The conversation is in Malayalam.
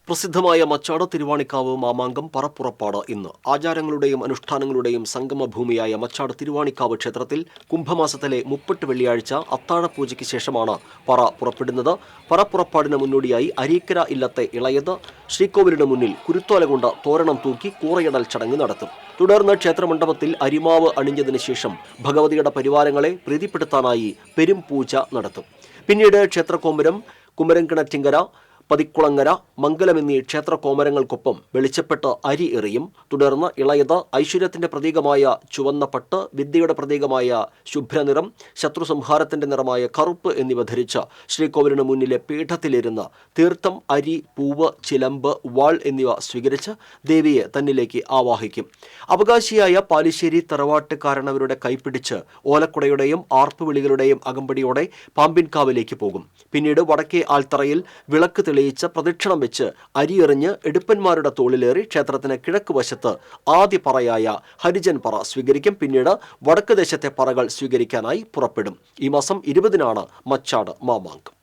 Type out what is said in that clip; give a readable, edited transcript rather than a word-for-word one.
പ്രസിദ്ധമായ മച്ചാട് തിരുവാണിക്കാവ് മാമാങ്കം പറപ്പുറപ്പാട് ഇന്ന്. ആചാരങ്ങളുടെയും അനുഷ്ഠാനങ്ങളുടെയും സംഗമഭൂമിയായ മച്ചാട് തിരുവാണിക്കാവ് ക്ഷേത്രത്തിൽ കുംഭമാസത്തിലെ 30 വെള്ളിയാഴ്ച അത്താഴപൂജയ്ക്ക് ശേഷമാണ് പറ പുറപ്പെടുന്നത്. പറപ്പുറപ്പാടിന് മുന്നോടിയായി അരീക്കര ഇല്ലത്തെ ഇളയത് ശ്രീകോവിലിന് മുന്നിൽ കുരുത്തോല കൊണ്ട് തോരണം തൂക്കി കൂറയിടൽ ചടങ്ങ് നടത്തും. തുടർന്ന് ക്ഷേത്രമണ്ഡപത്തിൽ അരിമാവ് അണിഞ്ഞതിനു ശേഷം ഭഗവതിയുടെ പരിവാരങ്ങളെ പ്രീതിപ്പെടുത്താനായി പെരുംപൂജ നടത്തും. പിന്നീട് ക്ഷേത്രകോമരം, കുമരൻകിണറ്റിങ്കര, പതിക്കുളങ്ങര, മംഗലം എന്നീ ക്ഷേത്രകോമരങ്ങൾക്കൊപ്പം വെളിച്ചപ്പെട്ട് അരി എറിയും. തുടർന്ന് ഇളയത് ഐശ്വര്യത്തിന്റെ പ്രതീകമായ ചുവന്ന പട്ട്, വിദ്യയുടെ പ്രതീകമായ ശുഭ്രനിറം, ശത്രുസംഹാരത്തിന്റെ നിറമായ കറുപ്പ് എന്നിവ ധരിച്ച് ശ്രീകോവിലിന് മുന്നിലെ പീഠത്തിലിരുന്ന് തീർത്ഥം, അരി, പൂവ്, ചിലമ്പ്, വാൾ എന്നിവ സ്വീകരിച്ച് ദേവിയെ തന്നിലേക്ക് ആവാഹിക്കും. അവകാശിയായ പാലിശ്ശേരി തറവാട്ടുകാരനവരുടെ കൈപ്പിടിച്ച് ഓലക്കുടയുടെയും ആർപ്പുവിളികളുടെയും അകമ്പടിയോടെ പാമ്പിൻകാവിലേക്ക് പോകും. പിന്നീട് വടക്കേ ആൽത്തറയിൽ വിളക്ക് തെളിയിച്ച് പ്രദക്ഷിണം വെച്ച് അരിയെറിഞ്ഞ് എടുപ്പന്മാരുടെ തോളിലേറി ക്ഷേത്രത്തിന് കിഴക്ക് വശത്ത് ആദ്യ പറയായ ഹരിജൻ പറ സ്വീകരിക്കും. പിന്നീട് വടക്ക് ദേശത്തെ പറകൾ സ്വീകരിക്കാനായി പുറപ്പെടും. ഈ മാസം 20-നാണ് മച്ചാട് മാമാങ്കം.